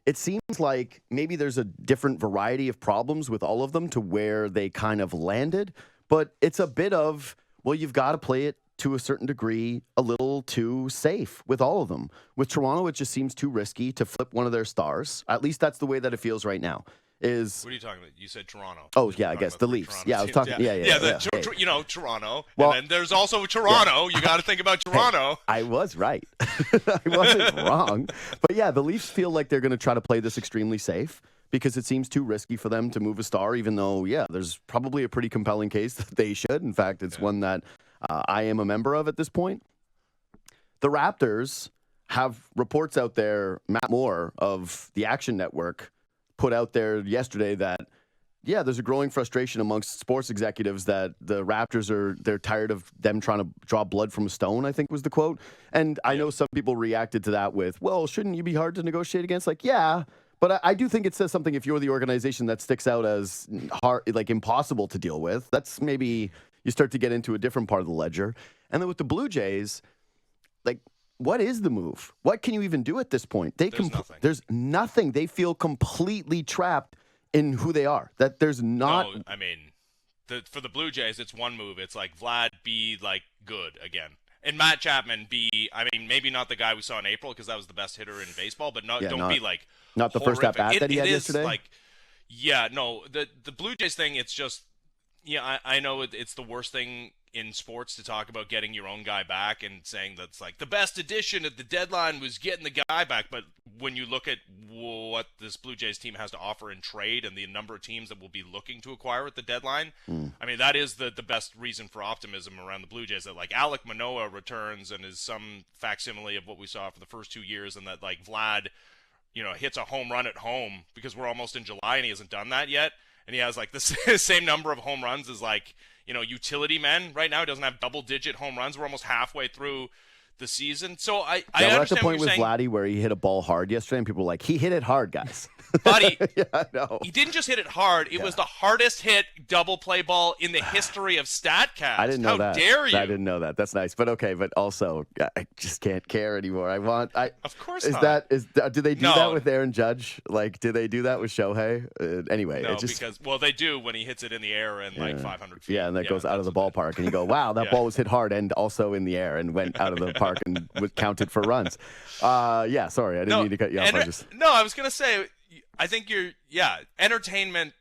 it seems like maybe there's a different variety of problems with all of them to where they kind of landed. But it's a bit of, well, you've got to play it to a certain degree a little too safe with all of them. With Toronto, it just seems too risky to flip one of their stars. At least that's the way that it feels right now. What are you talking about? You said Toronto. Oh, yeah, I guess the Leafs. Yeah, I was talking. Yeah. Toronto. Well, and then there's also Toronto. Yeah. You got to think about Toronto. Hey, I was right. I wasn't wrong. But yeah, the Leafs feel like they're going to try to play this extremely safe because it seems too risky for them to move a star, even though, yeah, there's probably a pretty compelling case that they should. In fact, it's one that I am a member of at this point. The Raptors have reports out there, Matt Moore of the Action Network put out there yesterday that, yeah, there's a growing frustration amongst sports executives that the Raptors they're tired of them trying to draw blood from a stone, I think was the quote. And I know some people reacted to that with, well, shouldn't you be hard to negotiate against? Like, yeah, but I do think it says something if you're the organization that sticks out as hard, like impossible to deal with. That's maybe you start to get into a different part of the ledger. And then with the Blue Jays, like, what is the move? What can you even do at this point? Nothing. There's nothing. They feel completely trapped in who they are. That there's not. No, I mean, for the Blue Jays, it's one move. It's like Vlad be like good again, and Matt Chapman be. I mean, maybe not the guy we saw in April because that was the best hitter in baseball, but don't be like not the horrific. First at bat that he had yesterday. Like, yeah, no, the Blue Jays thing. It's just, yeah, I know it's the worst thing in sports to talk about getting your own guy back and saying that's like the best addition at the deadline was getting the guy back. But when you look at what this Blue Jays team has to offer in trade and the number of teams that will be looking to acquire at the deadline, I mean, that is the best reason for optimism around the Blue Jays, that like Alek Manoah returns and is some facsimile of what we saw for the first 2 years, and that like Vlad, hits a home run at home because we're almost in July and he hasn't done that yet. And he has like the same number of home runs as like, utility men right now. He doesn't have double-digit home runs. We're almost halfway through the season. So I we're understand at the point what with you're Vladdy where he hit a ball hard yesterday, and people were like, he hit it hard, guys. Buddy, yeah, I know. He didn't just hit it hard. It was the hardest hit double play ball in the history of StatCast. I didn't know that. How dare you? I didn't know that. That's nice. But okay, but also, I just can't care anymore. Of course not. Do they do that with Aaron Judge? Like, do they do that with Shohei? Anyway. No, because they do when he hits it in the air and like 500 feet. Yeah, and that goes out of the ballpark, and you go, wow, that ball was hit hard and also in the air and went out of the park and was counted for runs. Sorry, I didn't mean to cut you off. I was going to say, I think entertainment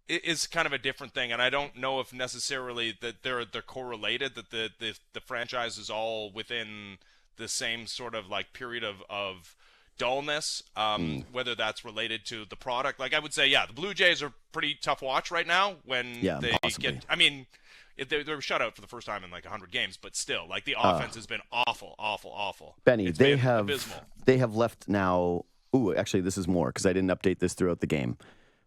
is kind of a different thing, and I don't know if necessarily that they're correlated, that the franchise is all within the same sort of like period of dullness, whether that's related to the product. Like I would say, the Blue Jays are pretty tough watch right now when they possibly. get, I mean, they're shut out for the first time in like 100 games, but still, like the offense has been awful. Benny, they have left now. Ooh, actually, this is more because I didn't update this throughout the game.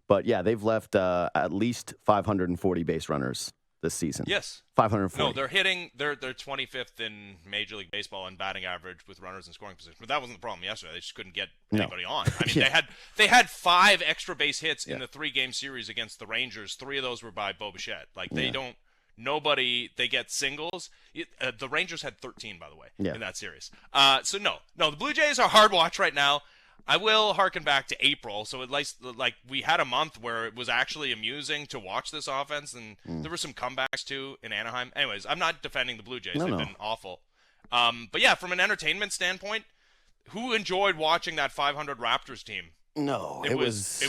But yeah, they've left at least 540 base runners this season. Yes. 540. No, they're 25th in Major League Baseball in batting average with runners in scoring position. But that wasn't the problem yesterday. They just couldn't get anybody on. I mean, they had 5 extra base hits in the 3-game series against the Rangers. 3 of those were by Bo Bichette. Like they get singles. The Rangers had 13, by the way, in that series. So no, the Blue Jays are hard watch right now. I will harken back to April. So at least like we had a month where it was actually amusing to watch this offense, and there were some comebacks too in Anaheim. Anyways, I'm not defending the Blue Jays. They've been awful. But yeah, from an entertainment standpoint, who enjoyed watching that 500 Raptors team? No, it was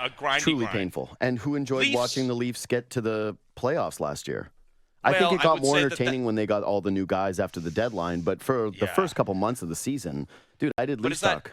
a grinding truly painful. And who enjoyed watching the Leafs get to the playoffs last year? I think it got more entertaining when they got all the new guys after the deadline. But for the first couple months of the season, dude, I did Leafs talk.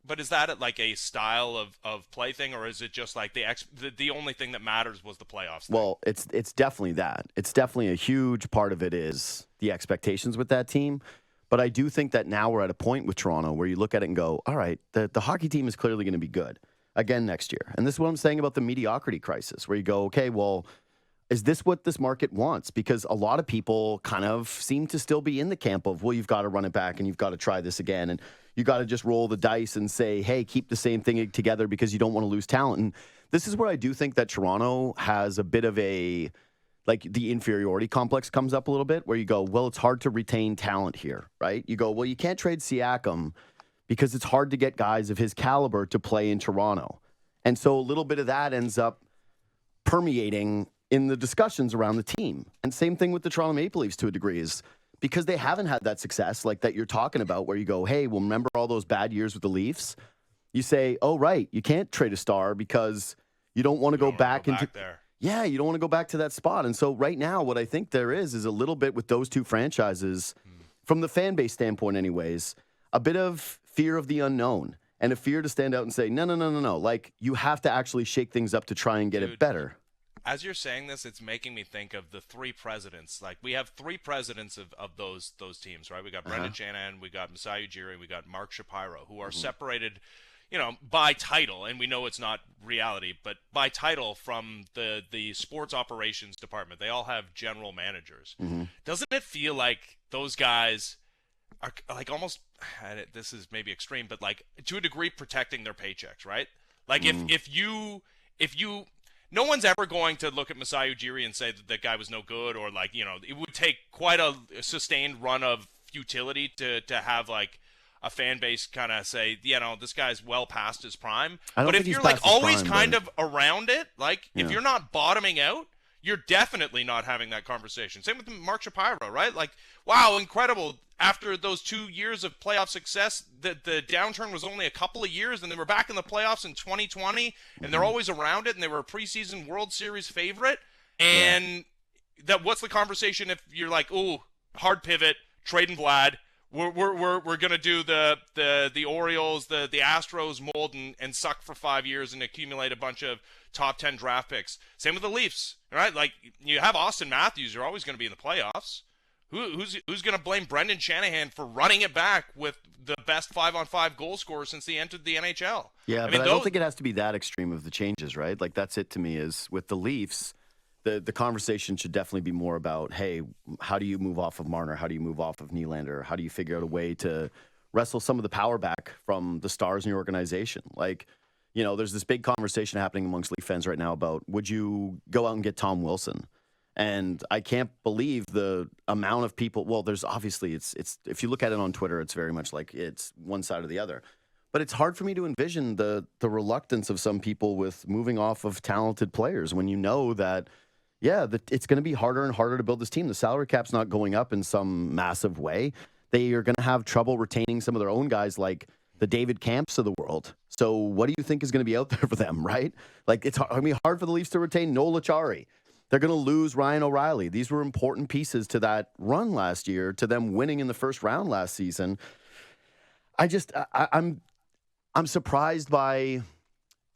But is that like a style of play thing, or is it just like the only thing that matters was the playoffs thing? Well, it's definitely that. It's definitely a huge part of it is the expectations with that team. But I do think that now we're at a point with Toronto where you look at it and go, all right, the hockey team is clearly going to be good again next year. And this is what I'm saying about the mediocrity crisis, where you go, okay, well, is this what this market wants? Because a lot of people kind of seem to still be in the camp of, well, you've got to run it back and you've got to try this again. And you got to just roll the dice and say, hey, keep the same thing together because you don't want to lose talent. And this is where I do think that Toronto has a bit of a, like the inferiority complex comes up a little bit where you go, well, it's hard to retain talent here, right? You go, well, you can't trade Siakam because it's hard to get guys of his caliber to play in Toronto. And so a little bit of that ends up permeating in the discussions around the team. And same thing with the Toronto Maple Leafs to a degree is because they haven't had that success like that you're talking about where you go, hey, well, remember all those bad years with the Leafs? You say, oh, right, you can't trade a star because you don't want to go back into there. Yeah, you don't want to go back to that spot. And so right now what I think there is a little bit with those two franchises, from the fan base standpoint anyways, a bit of fear of the unknown and a fear to stand out and say, no. Like, you have to actually shake things up to try and get it better. As you're saying this, it's making me think of the three presidents. Like, we have three presidents of those teams, right? We got Brendan Shanahan, we got Masai Ujiri, we got Mark Shapiro, who are separated, by title, and we know it's not reality, but by title from the sports operations department. They all have general managers. Doesn't it feel like those guys are like almost, this is maybe extreme, but like to a degree protecting their paychecks, right? Like if you no one's ever going to look at Masai Ujiri and say that guy was no good, or like, it would take quite a sustained run of futility to have like a fan base kind of say, this guy's well past his prime. But if you're like always kind of around it, like if you're not bottoming out, you're definitely not having that conversation. Same with Mark Shapiro, right? Like, wow, incredible. After those 2 years of playoff success, the downturn was only a couple of years, and they were back in the playoffs in 2020, and they're always around it, and they were a preseason World Series favorite. And that, what's the conversation if you're like, ooh, hard pivot, trading Vlad, we're gonna do the Orioles, the Astros mold and suck for 5 years and accumulate a bunch of top 10 draft picks. Same with the Leafs, right? Like, you have Austin Matthews, you're always going to be in the playoffs. Who's going to blame Brendan Shanahan for running it back with the best 5-on-5 goal scorer since he entered the NHL? Yeah, I don't think it has to be that extreme of the changes, right? Like, that's it to me is with the Leafs, the conversation should definitely be more about, hey, how do you move off of Marner? How do you move off of Nylander? How do you figure out a way to wrestle some of the power back from the stars in your organization? Like, there's this big conversation happening amongst Leaf fans right now about, would you go out and get Tom Wilson? And I can't believe the amount of people. Well, there's obviously it's if you look at it on Twitter, it's very much like it's one side or the other. But it's hard for me to envision the reluctance of some people with moving off of talented players when you know that, it's going to be harder and harder to build this team. The salary cap's not going up in some massive way. They are going to have trouble retaining some of their own guys like the David Camps of the world. So what do you think is going to be out there for them, right? Like, it's going to be hard for the Leafs to retain Noel Acciari. They're going to lose Ryan O'Reilly. These were important pieces to that run last year, to them winning in the first round last season. I'm surprised by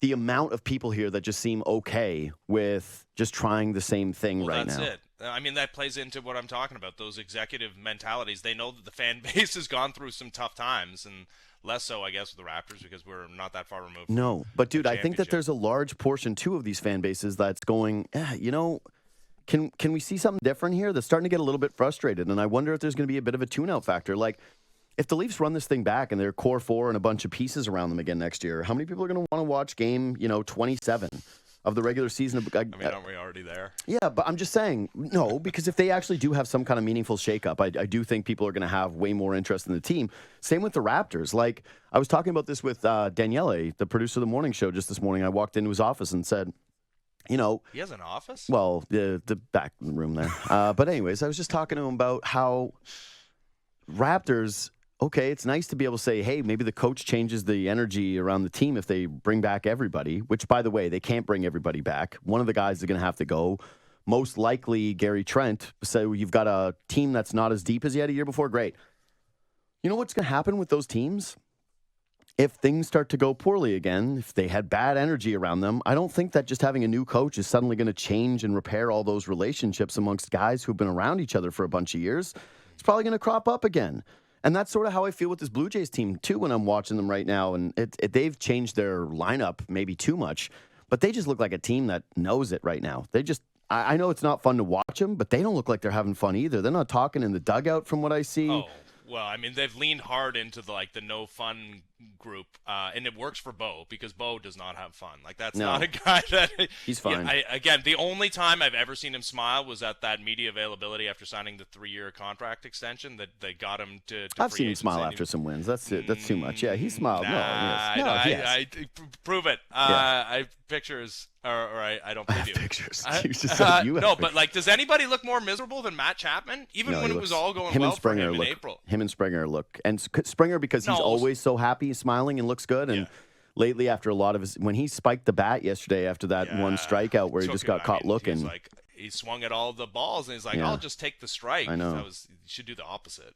the amount of people here that just seem okay with just trying the same thing right now. That's it. I mean, that plays into what I'm talking about, those executive mentalities. They know that the fan base has gone through some tough times, and less so, I guess, with the Raptors because we're not that far removed. No, but dude, I think that there's a large portion too of these fan bases that's going, can we see something different here? That's starting to get a little bit frustrated, and I wonder if there's going to be a bit of a tune-out factor. Like, if the Leafs run this thing back and they're core four and a bunch of pieces around them again next year, how many people are going to want to watch game 27 of the regular season? Aren't we already there? Yeah, but I'm just saying, no, because if they actually do have some kind of meaningful shakeup, I do think people are going to have way more interest in the team. Same with the Raptors. Like, I was talking about this with Daniele, the producer of the morning show, just this morning. I walked into his office and said, he has an office? Well, the back room there. But anyways, I was just talking to him about how Raptors, okay, it's nice to be able to say, hey, maybe the coach changes the energy around the team if they bring back everybody, which, by the way, they can't bring everybody back. One of the guys is going to have to go. Most likely Gary Trent. So you've got a team that's not as deep as you had a year before. Great. You know what's going to happen with those teams? If things start to go poorly again, if they had bad energy around them, I don't think that just having a new coach is suddenly going to change and repair all those relationships amongst guys who've been around each other for a bunch of years. It's probably going to crop up again. And that's sort of how I feel with this Blue Jays team, too, when I'm watching them right now. And they've changed their lineup maybe too much, but they just look like a team that knows it right now. I know it's not fun to watch them, but they don't look like they're having fun either. They're not talking in the dugout from what I see. Oh, well, I mean, they've leaned hard into the no fun group, and it works for Bo because Bo does not have fun. Like that's No. not a guy that He's fine. Again, the only time I've ever seen him smile was at that media availability after signing the 3-year contract extension that they got him to I've free seen him agency. smile after some wins. That's it. That's too much. Yeah, he smiled. Nah, prove it. I have pictures, or I don't believe you. Pictures. You just said you have no, pictures. but like, does anybody look more miserable than Matt Chapman? Even No, when he it was looks- all going him well and Springer for him in look, April. Him and Springer look, and Springer because he's No. always so happy, smiling, and looks good. And Yeah. lately, after a lot of his, when he spiked the bat yesterday after that one strikeout where he just got caught looking. He's like, he swung at all the balls, and he's like, Yeah. I'll just take the strike. I know. You should do the opposite.